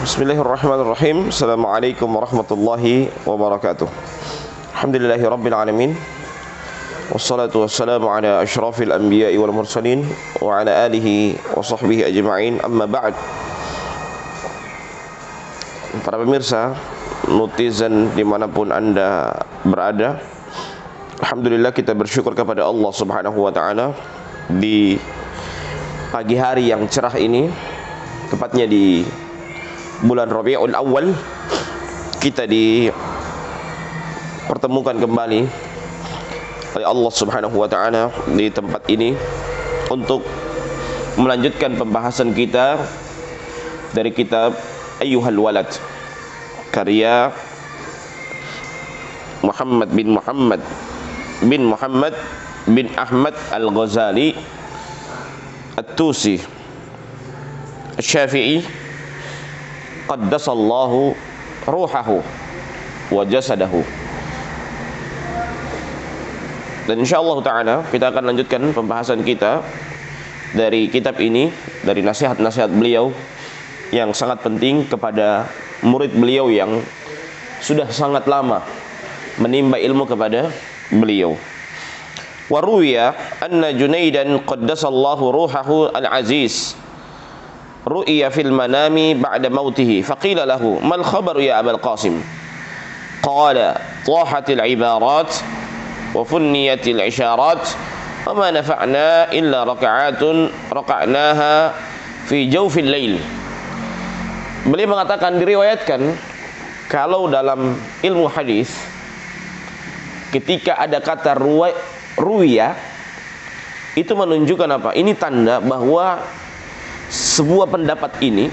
Bismillahirrahmanirrahim. Assalamualaikum warahmatullahi wabarakatuh. Alhamdulillahi rabbil alamin. Wassalatu wassalamu ala asyrafil anbiya'i wal mursalin wa ala alihi wa sahbihi ajma'in. Amma ba'd. Para pemirsa, netizen dimanapun Anda berada, alhamdulillah kita bersyukur kepada Allah Subhanahu wa ta'ala di pagi hari yang cerah ini, tepatnya di bulan Rabiul Awal, kita dipertemukan kembali oleh Allah Subhanahu wa ta'ala di tempat ini untuk melanjutkan pembahasan kita dari kitab Ayyuhal Walad, karya Muhammad bin Ahmad Al-Ghazali At-Tusi Asy-Syafi'i qaddasallahu ruhahu wa jasadahu. Dan insyaallah ta'ala kita akan lanjutkan pembahasan kita dari kitab ini, dari nasihat-nasihat beliau yang sangat penting kepada murid beliau yang sudah sangat lama menimba ilmu kepada beliau. Wa ruwiya anna Junaidan qaddasallahu ruhahu al-aziz ru'ya fil manami ba'da mautihi faqila lahu mal khabaru ya Abul Qasim, qala tahatil ibarat wa funniyatil isyarat wa ma nafa'na illa raka'atun raka'naha fi jawfil lail. Beliau mengatakan, diriwayatkan kalau dalam ilmu hadis ketika ada kata ruwiya itu menunjukkan apa? Ini tanda bahwa sebuah pendapat ini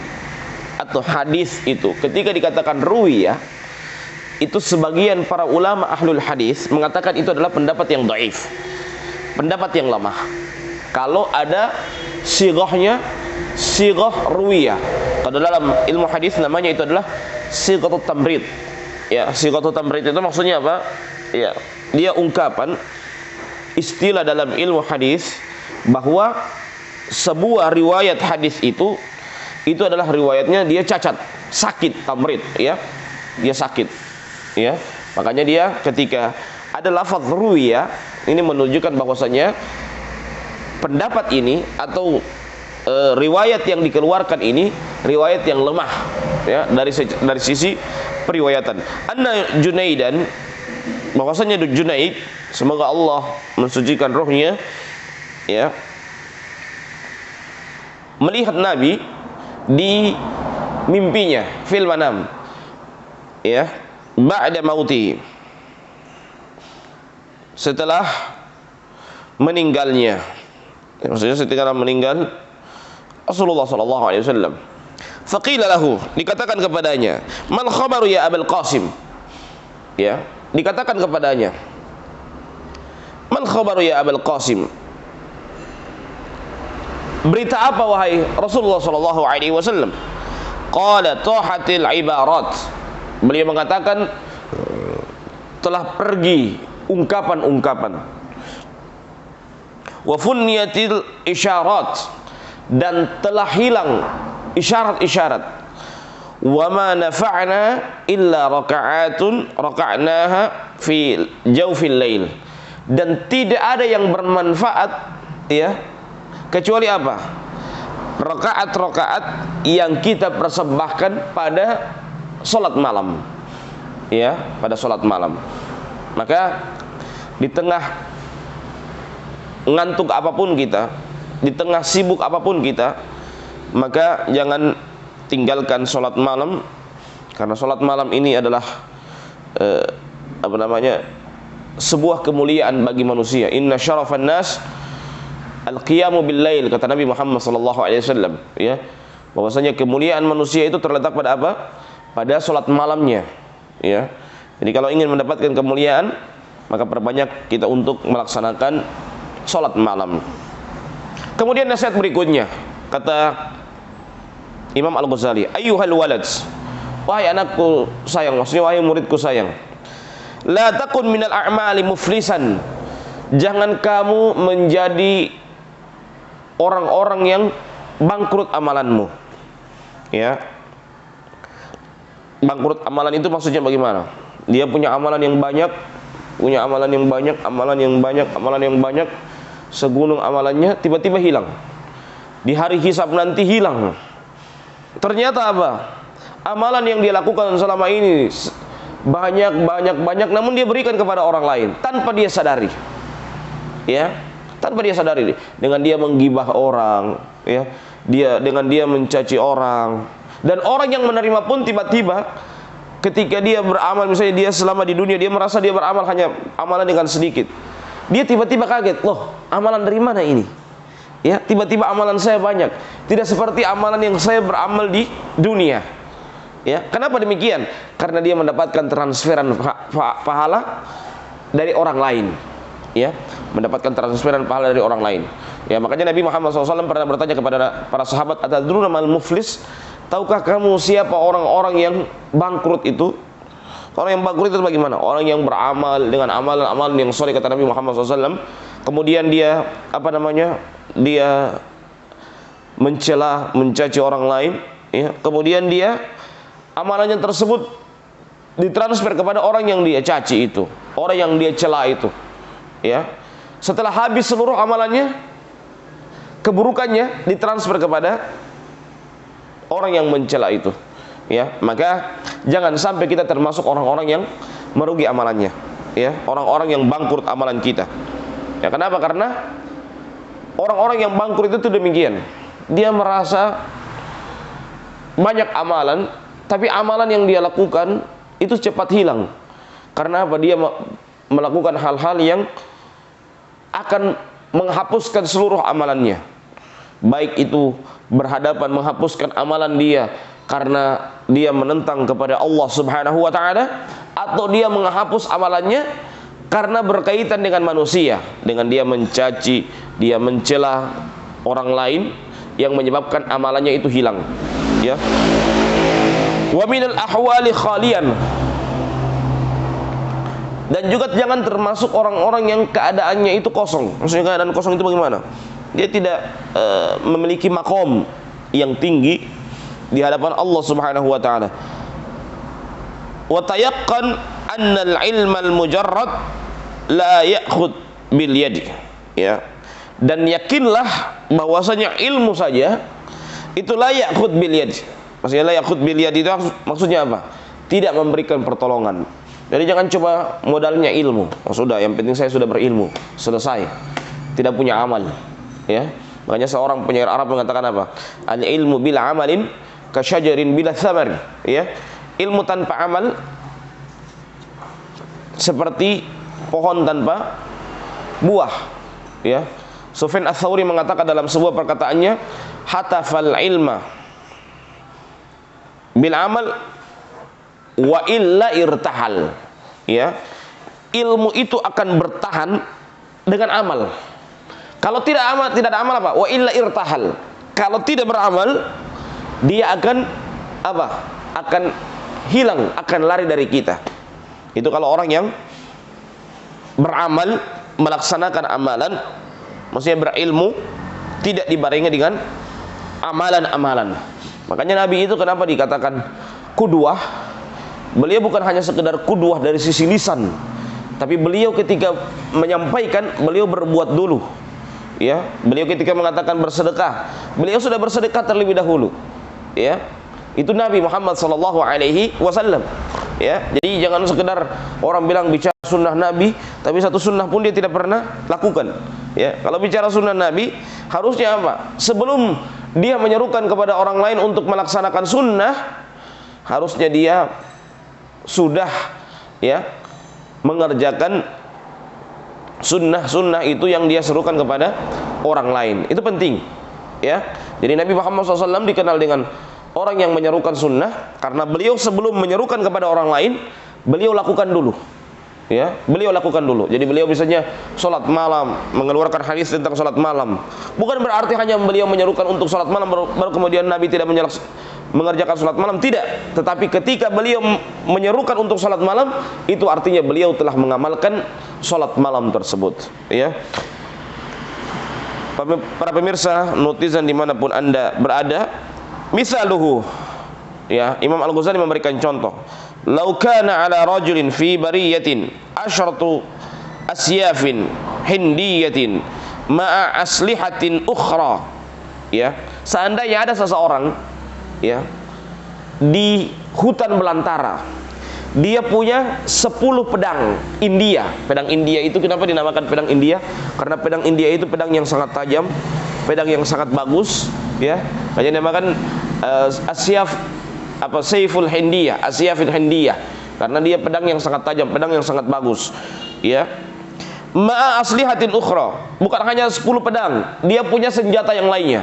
atau hadis itu ketika dikatakan ruwiyah, itu sebagian para ulama ahlul hadis mengatakan itu adalah pendapat yang dhaif, pendapat yang lemah. Kalau ada sighahnya sighah ruwiyah, kalau dalam ilmu hadis namanya itu adalah sighatut tamrid. Ya, sighatut tamrid itu maksudnya apa? Ya, dia ungkapan istilah dalam ilmu hadis bahwa sebuah riwayat hadis itu adalah riwayatnya dia cacat, sakit, tamrid, ya. Dia sakit, ya. Makanya dia ketika ada lafaz ruwiya, ini menunjukkan bahwasanya pendapat ini atau riwayat yang dikeluarkan ini riwayat yang lemah, ya, dari sisi periwayatan. Anna Junaidan, bahwasanya Junaid, semoga Allah mensucikan rohnya, ya, melihat Nabi di mimpinya, fil manam, ya, ba'da mauti, setelah meninggalnya, ya, maksudnya setelah meninggal Rasulullah sallallahu alaihi wasallam. Faqila lahu, dikatakan kepadanya, mal khabaru ya Abul Qasim, ya, dikatakan kepadanya, mal khabaru ya Abul Qasim, berita apa wahai Rasulullah sallallahu alaihi wasallam? Qala tahatil ibarat, beliau mengatakan telah pergi ungkapan-ungkapan, wa funniyatil isyarat, dan telah hilang isyarat-isyarat, wa ma nafa'na illa raka'atun raka'naha fi jawfil lail, dan tidak ada yang bermanfaat, ya, kecuali apa? Rakaat-rakaat yang kita persembahkan pada salat malam, ya, pada salat malam. Maka di tengah ngantuk apapun kita, di tengah sibuk apapun kita, maka jangan tinggalkan salat malam, karena salat malam ini adalah sebuah kemuliaan bagi manusia. Inna syarafan nas al-qiyamu bil lail, kata Nabi Muhammad sallallahu alaihi wasallam, ya, bahwasanya kemuliaan manusia itu terletak pada apa? Pada salat malamnya, ya. Jadi kalau ingin mendapatkan kemuliaan, maka perbanyak kita untuk melaksanakan salat malam. Kemudian nasihat berikutnya, kata Imam Al-Ghazali, ayyuhal walad, wahai anakku sayang, maksudnya wahai muridku sayang, la takun minal a'mali muflisan, jangan kamu menjadi orang-orang yang bangkrut amalanmu. Ya. Bangkrut amalan itu maksudnya bagaimana? Dia punya amalan yang banyak, amalan yang banyak, segunung amalannya tiba-tiba hilang. Di hari hisab nanti hilang. Ternyata apa? Amalan yang dia lakukan selama ini banyak, namun dia berikan kepada orang lain tanpa dia sadari. Ya, tanpa dia sadari, dengan dia menggibah orang, ya, dengan dia mencaci orang, dan orang yang menerima pun tiba-tiba ketika dia beramal, misalnya dia selama di dunia dia merasa dia beramal hanya amalan dengan sedikit, dia tiba-tiba kaget, loh, amalan dari mana ini? Ya, tiba-tiba amalan saya banyak, tidak seperti amalan yang saya beramal di dunia. Ya, kenapa demikian? Karena dia mendapatkan transferan pahala dari orang lain. Ya, mendapatkan transferan pahala dari orang lain. Ya, makanya Nabi Muhammad SAW pernah bertanya kepada para sahabat, atadruna mal muflis? Tahukah kamu siapa orang-orang yang bangkrut itu? Orang yang bangkrut itu bagaimana? Orang yang beramal dengan amalan-amalan yang soleh, kata Nabi Muhammad SAW. Kemudian dia dia mencela, mencaci orang lain. Ya, kemudian dia amalannya tersebut ditransfer kepada orang yang dia caci itu, orang yang dia cela itu. Ya, setelah habis seluruh amalannya, keburukannya ditransfer kepada orang yang mencela itu. Ya, maka jangan sampai kita termasuk orang-orang yang merugi amalannya. Ya, orang-orang yang bangkrut amalan kita. Ya, kenapa? Karena orang-orang yang bangkrut itu demikian. Dia merasa banyak amalan, tapi amalan yang dia lakukan itu cepat hilang. Karena apa? Dia melakukan hal-hal yang akan menghapuskan seluruh amalannya. Baik itu berhadapan menghapuskan amalan dia karena dia menentang kepada Allah Subhanahu wa taala, atau dia menghapus amalannya karena berkaitan dengan manusia, dengan dia mencaci, dia mencela orang lain yang menyebabkan amalannya itu hilang. Ya. Wa minal ahwali khalian, dan juga jangan termasuk orang-orang yang keadaannya itu kosong. Maksudnya keadaan kosong itu bagaimana? Dia tidak memiliki makom yang tinggi di hadapan Allah Subhanahu wa taala. Wa tayaqqan anna al-ilma al-mujarrad la ya'khud bil yadi. Ya. Dan yakinlah bahwasanya ilmu saja itu la ya'khud bil yadi. Maksudnya la ya'khud bil yadi itu maksudnya apa? Tidak memberikan pertolongan. Jadi jangan coba modalnya ilmu. Oh, sudah, yang penting saya sudah berilmu, selesai. Tidak punya amal. Ya. Makanya seorang penyair Arab mengatakan apa? Al ilmu bila amalin kasyajarin bila thamar. Ya. Ilmu tanpa amal seperti pohon tanpa buah. Ya. Sufyan Ats-Tsauri mengatakan dalam sebuah perkataannya, hatafal ilma bil amal wa illa irtahal. Ya, ilmu itu akan bertahan dengan amal. Kalau tidak ada amal apa? Wa illa irtahal. Kalau tidak beramal, dia akan apa? Akan hilang, akan lari dari kita. Itu kalau orang yang beramal, melaksanakan amalan, maksudnya berilmu, tidak dibarengi dengan amalan-amalan. Makanya Nabi itu kenapa dikatakan qudwah? Beliau bukan hanya sekedar qudwah dari sisi lisan, tapi beliau ketika menyampaikan, beliau berbuat dulu. Ya, beliau ketika mengatakan bersedekah, beliau sudah bersedekah terlebih dahulu. Ya, itu Nabi Muhammad SAW. Ya, jadi jangan sekedar orang bilang bicara sunnah Nabi, tapi satu sunnah pun dia tidak pernah lakukan. Ya, kalau bicara sunnah Nabi, harusnya apa? Sebelum dia menyerukan kepada orang lain untuk melaksanakan sunnah, harusnya dia sudah ya mengerjakan sunnah-sunnah itu yang dia serukan kepada orang lain. Itu penting. Ya, jadi Nabi Muhammad SAW dikenal dengan orang yang menyerukan sunnah karena beliau sebelum menyerukan kepada orang lain, beliau lakukan dulu. Ya, beliau lakukan dulu. Jadi beliau misalnya sholat malam, mengeluarkan hadis tentang sholat malam. Bukan berarti hanya beliau menyerukan untuk sholat malam baru kemudian Nabi tidak mengerjakan sholat malam, tidak. Tetapi ketika beliau menyerukan untuk sholat malam, itu artinya beliau telah mengamalkan sholat malam tersebut. Ya. Para pemirsa, netizen dimanapun Anda berada, misaluhu, ya, Imam Al-Ghazali memberikan contoh. Lau kana ala rajulin fi bariyatin asyratu asyafin hindiyatin ma'a aslihatin ukhra, ya, seandainya ada seseorang, ya, di hutan belantara, dia punya 10 pedang India. Pedang India itu kenapa dinamakan pedang India? Karena pedang India itu pedang yang sangat tajam, pedang yang sangat bagus, ya. Makanya dinamakan asyaf, apa, Saiful Hindiyah, Asyafil Hindiyah, karena dia pedang yang sangat tajam, pedang yang sangat bagus, ya. Ma'a aslihatin ukhra, bukan hanya 10 pedang, dia punya senjata yang lainnya,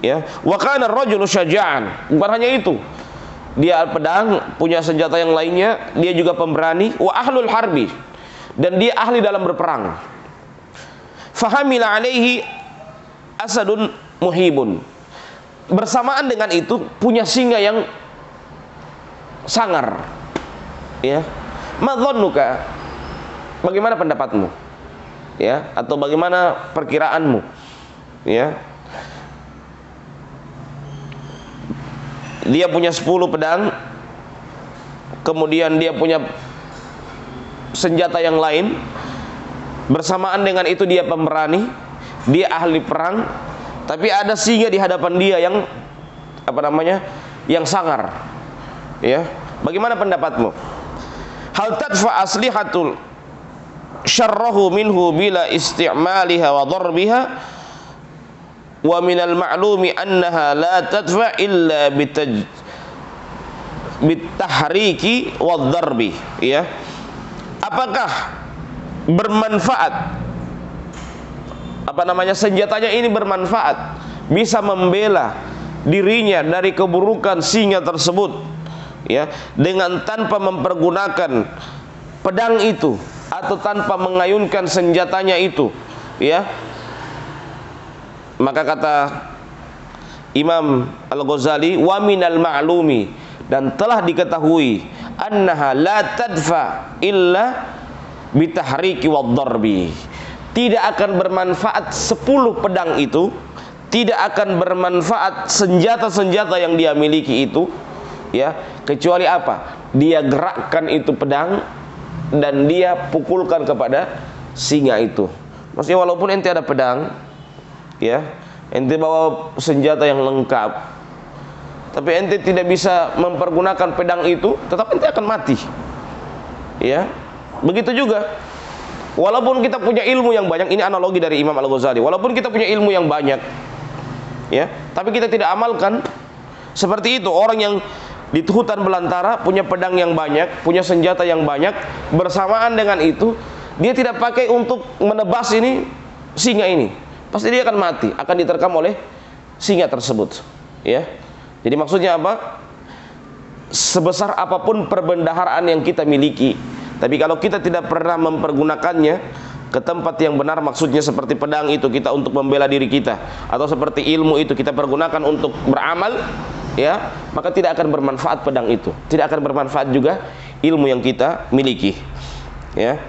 ya. Wa kana ar-rajulu syaja'an, bukan hanya itu, dia pedang, punya senjata yang lainnya, dia juga pemberani. Wa ahlul harbi, dan dia ahli dalam berperang. Fahamila alaihi asadun muhibun, bersamaan dengan itu punya singa yang sangar, ya. Madzannuka, bagaimana pendapatmu, ya, atau bagaimana perkiraanmu, ya. Dia punya 10 pedang, kemudian dia punya senjata yang lain, bersamaan dengan itu dia pemberani, dia ahli perang, tapi ada singa di hadapan dia yang, apa namanya, yang sangar, ya. Bagaimana pendapatmu? Hal tadfa aslihatul syarrahu minhu bila isti'maliha wa darbiha wa minal ma'lumi annaha la tadfa illa bitahriki wa darbi, ya. Apakah bermanfaat, apa namanya, senjatanya ini bermanfaat, bisa membela dirinya dari keburukan singa tersebut, ya, dengan tanpa mempergunakan pedang itu atau tanpa mengayunkan senjatanya itu, ya. Maka kata Imam Al-Ghazali, wa minal ma'lumi, dan telah diketahui, annaha la tadfa illa bitahriki wad darbi, tidak akan bermanfaat 10 pedang itu, tidak akan bermanfaat senjata-senjata yang dia miliki itu, ya, kecuali apa? Dia gerakkan itu pedang dan dia pukulkan kepada singa itu. Maksudnya walaupun ente ada pedang, ya, ente bawa senjata yang lengkap, tapi ente tidak bisa mempergunakan pedang itu, tetap ente akan mati, ya. Begitu juga, walaupun kita punya ilmu yang banyak, ini analogi dari Imam Al-Ghazali, walaupun kita punya ilmu yang banyak, ya, tapi kita tidak amalkan, seperti itu orang yang di hutan belantara punya pedang yang banyak, punya senjata yang banyak, bersamaan dengan itu dia tidak pakai untuk menebas ini singa ini, pasti dia akan mati, akan diterkam oleh singa tersebut, ya. Jadi maksudnya apa? Sebesar apapun perbendaharaan yang kita miliki, tapi kalau kita tidak pernah mempergunakannya ke tempat yang benar, maksudnya seperti pedang itu kita untuk membela diri kita, atau seperti ilmu itu kita pergunakan untuk beramal, ya, maka tidak akan bermanfaat pedang itu, tidak akan bermanfaat juga ilmu yang kita miliki, ya.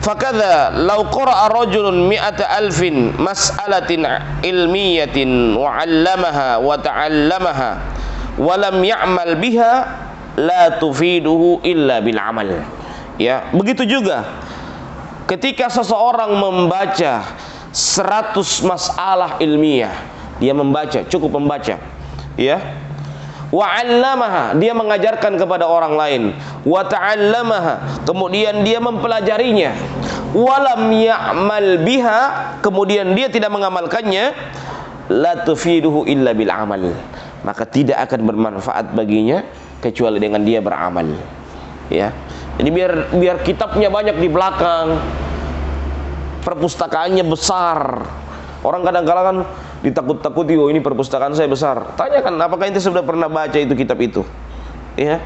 Fakadha law qara'a rajulun mi'ata alfin mas'alatin ilmiyatin wa 'allamaha wa ta'allamaha wa lam ya'mal biha la tufiduhu illa bil amal, ya. Begitu juga ketika seseorang membaca 100 masalah ilmiah, dia membaca, cukup membaca, ya. Wa 'allamaha, dia mengajarkan kepada orang lain, wa ta'allamaha, kemudian dia mempelajarinya, wa lam ya'mal biha, kemudian dia tidak mengamalkannya, la tufiduhu illa bil amal, maka tidak akan bermanfaat baginya kecuali dengan dia beramal, ya. Jadi biar kitabnya banyak di belakang, perpustakaannya besar, orang kadang-kadang kan ditakut-takuti, oh ini perpustakaan saya besar. Tanyakan, apakah ente sudah pernah baca itu kitab itu, ya?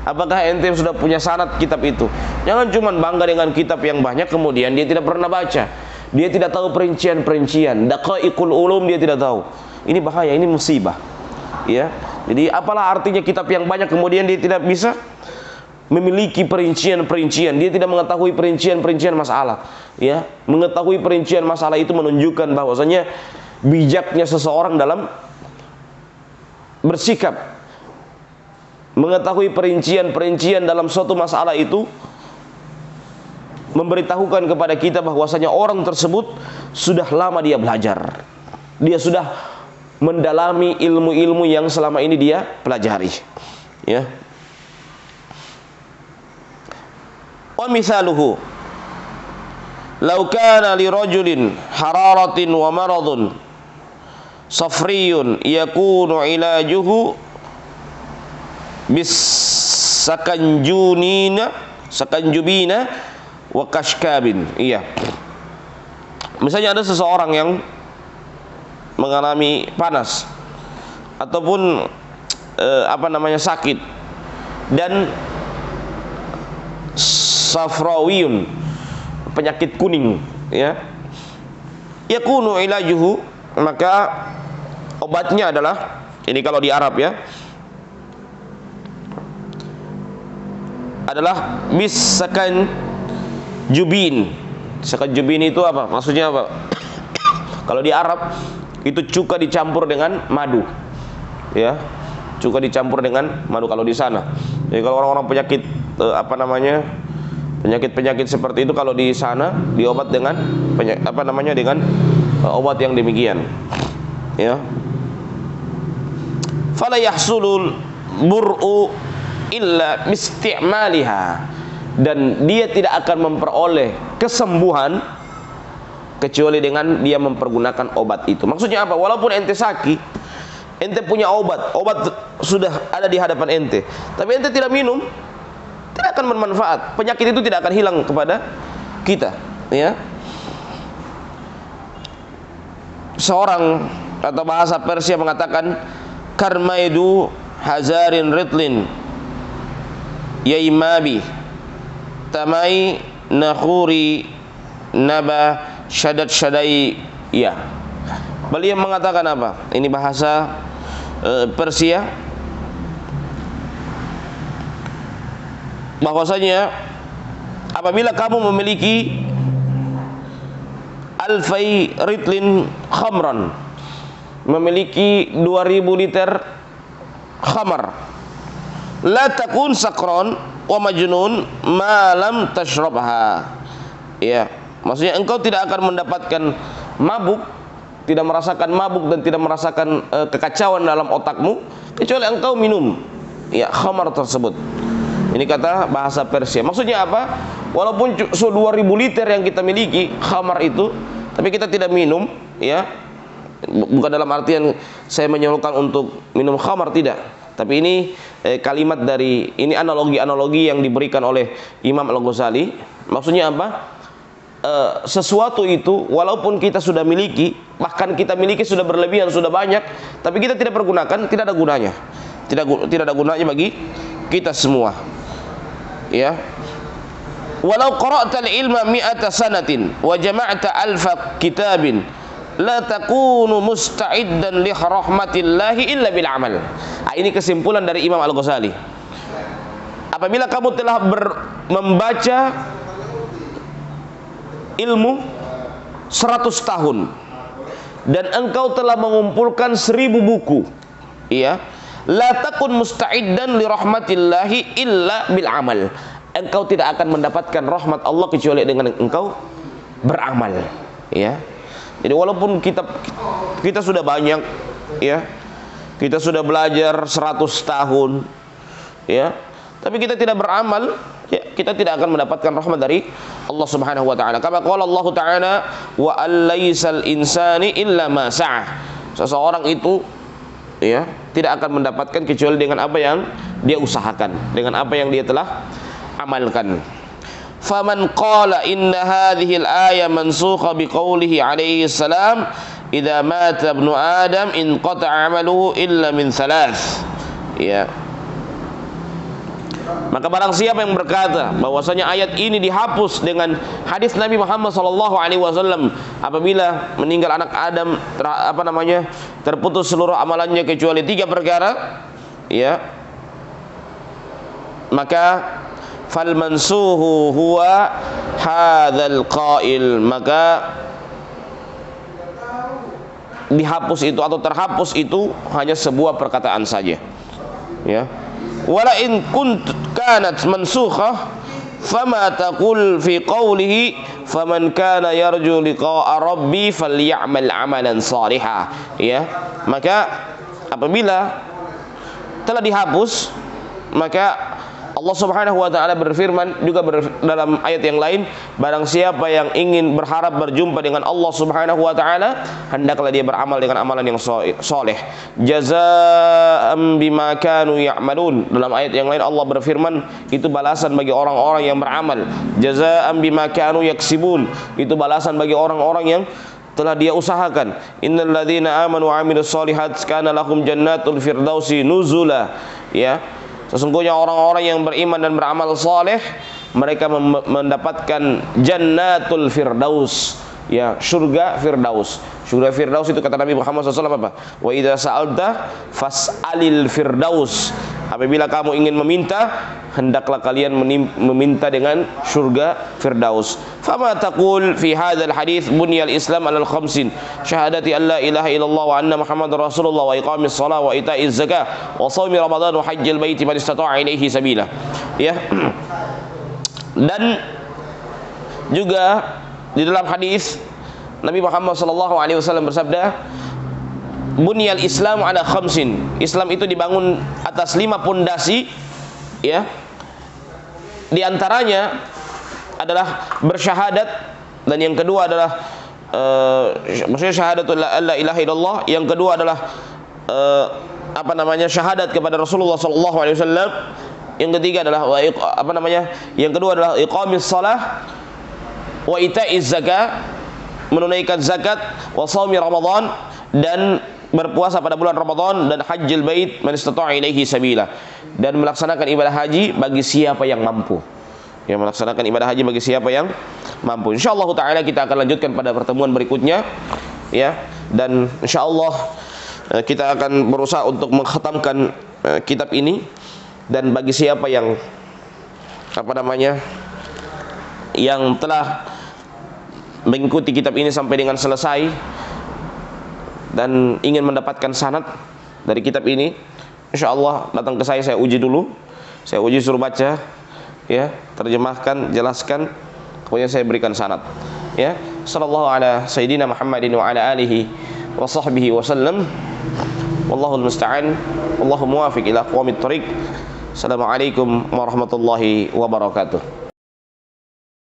Apakah ente sudah punya sanad kitab itu? Jangan cuma bangga dengan kitab yang banyak kemudian dia tidak pernah baca, dia tidak tahu perincian-perincian, daqaiqul ulum dia tidak tahu. Ini bahaya, ini musibah, ya. Jadi apalah artinya kitab yang banyak kemudian dia tidak bisa memiliki perincian-perincian, dia tidak mengetahui perincian-perincian masalah, ya. Mengetahui perincian masalah itu menunjukkan bahwasanya bijaknya seseorang dalam bersikap. Mengetahui perincian-perincian dalam suatu masalah itu memberitahukan kepada kita bahwasanya orang tersebut sudah lama dia belajar. Dia sudah mendalami ilmu-ilmu yang selama ini dia pelajari, ya. Wa misaluhu law kana li rajulin hararatin wa maradun safriyun yakunu ilajuhu bis sakanjubina wa kashkabin. Iya. Misalnya ada seseorang yang mengalami panas ataupun sakit dan safrawiyun, penyakit kuning, ya. Yakunu ilajuhu, maka obatnya adalah, ini kalau di Arab ya, adalah bis sakan jubin. Sakan jubin itu apa? Maksudnya apa? Kalau di Arab itu cuka dicampur dengan madu, ya. Cuka dicampur dengan madu kalau di sana. Jadi kalau orang-orang penyakit penyakit seperti itu, kalau di sana diobat dengan dengan obat yang demikian, ya. Fala yahsulul bur'u illa bisti'maliha, dan dia tidak akan memperoleh kesembuhan kecuali dengan dia mempergunakan obat itu. Maksudnya apa? Walaupun ente sakit, ente punya obat sudah ada di hadapan ente, tapi ente tidak minum, tidak akan bermanfaat. Penyakit itu tidak akan hilang kepada kita, ya. Seorang atau bahasa Persia mengatakan karmaidu hazarin ritlin yaimabi tamai nakhuri naba syadat syadai, ya. Beliau mengatakan apa? Ini bahasa Persia, bahwasanya apabila kamu memiliki alfai ritlin khamran, memiliki 2000 liter khamar, la takun sakron wa majnun ma lam tashrabha, ya. Maksudnya engkau tidak akan mendapatkan mabuk, tidak merasakan mabuk dan tidak merasakan kekacauan dalam otakmu kecuali engkau minum, ya, khamar tersebut. Ini kata bahasa Persia. Maksudnya apa? Walaupun 2000 liter yang kita miliki khamar itu, tapi kita tidak minum, ya. Bukan dalam artian saya menyuruhkan untuk minum khamar, tidak. Tapi ini kalimat dari, ini analogi-analogi yang diberikan oleh Imam Al-Ghazali. Maksudnya apa? Sesuatu itu walaupun kita sudah miliki, bahkan kita miliki sudah berlebihan, sudah banyak, tapi kita tidak pergunakan, tidak ada gunanya. Tidak ada gunanya bagi kita semua, ya. Walau qara'tal ilma mi'ata sanatin wa jama'ta alfa kitabin la takunu musta'iddan li rahmatillahi illa bil amal. Ini kesimpulan dari Imam Al-Ghazali. Apabila kamu telah membaca ilmu 100 tahun dan engkau telah mengumpulkan 1000 buku, ya, la takun musta'iddan li rahmatillahi illa bil amal. Engkau tidak akan mendapatkan rahmat Allah kecuali dengan engkau beramal, ya. Jadi walaupun kita sudah banyak, ya, kita sudah belajar 100 tahun, ya, tapi kita tidak beramal, ya, kita tidak akan mendapatkan rahmat dari Allah Subhanahu wa taala. Kama qala Allah taala wa alaysal insani illa ma sa'ah. Seseorang itu, ya, tidak akan mendapatkan kecuali dengan apa yang dia usahakan, dengan apa yang dia telah amalkan. Faman qala inna hadhihi al-aya mansukha biqaulihi alaihi salam idza mata ibnu adam in qata'a amaluhu illa min thalath, ya. Maka barang siapa yang berkata bahwasanya ayat ini dihapus dengan hadis Nabi Muhammad SAW, apabila meninggal anak Adam terputus seluruh amalannya kecuali 3 perkara, ya, maka fal mansuhu huwa hadzal qail, maka dihapus itu atau terhapus itu hanya sebuah perkataan saja, ya. Wala in kanat mansukhah fama taqul fi qawlihi faman kana yarju liqa'a rabbi falyamal amalan salihah, ya. Maka apabila telah dihapus, maka Allah Subhanahu wa taala berfirman juga dalam ayat yang lain, barang siapa yang ingin berharap berjumpa dengan Allah Subhanahu wa taala, hendaklah dia beramal dengan amalan yang soleh. Jazaa'an bima kanu ya'malun. Dalam ayat yang lain Allah berfirman, itu balasan bagi orang-orang yang beramal. Jazaa'an bima kanu yaksibun. Itu balasan bagi orang-orang yang telah dia usahakan. Innal ladzina amanu wa 'amilus sholihat kana lahum jannatul firdausi nuzula, ya. Sesungguhnya orang-orang yang beriman dan beramal saleh, mereka mendapatkan jannatul firdaus, ya, surga firdaus. Surga firdaus itu kata Nabi Muhammad SAW apa? Wa idza sa'alta fas'alil firdaus. Apabila kamu ingin meminta, hendaklah kalian meminta dengan surga firdaus. Fama taqul fi hadzal hadits bunyal islam alal khamsin syahadati alla ilaha illallah wa anna muhammadar rasulullah wa iqamis shalah wa ita'iz zakah wa shaumi ramadan wa hajjil baiti man istata'a ilaihi sabila, ya. Dan juga di dalam hadis Nabi Muhammad SAW bersabda, bunyal Islam ala khamsin. Islam itu dibangun atas 5 pondasi, ya. Di antaranya adalah bersyahadat, dan yang kedua adalah maksudnya syahadatul la ilaha illallah. Yang kedua adalah syahadat kepada Rasulullah SAW. Yang ketiga adalah Yang kedua adalah iqamis shalah wa ita'iz zakah, menunaikan zakat, wa shaumi ramadan, dan berpuasa pada bulan Ramadan, dan hajjil bait man istata'a ilaihi sabila, dan melaksanakan ibadah haji bagi siapa yang mampu. Ya, melaksanakan ibadah haji bagi siapa yang mampu. Insyaallah taala kita akan lanjutkan pada pertemuan berikutnya, ya. Dan insyaallah kita akan berusaha untuk mengkhatamkan kitab ini, dan bagi siapa yang yang telah mengikuti kitab ini sampai dengan selesai dan ingin mendapatkan sanad dari kitab ini, insyaallah datang ke saya uji dulu. Saya uji, suruh baca, ya, terjemahkan, jelaskan, kemudian saya berikan sanad, ya. Sallallahu ala sayyidina Muhammadin wa ala alihi wa sahbihi wa sallam. Wallahul musta'an. Wallahu muwaffiq ila aqwamit thoriq. Assalamualaikum warahmatullahi wabarakatuh.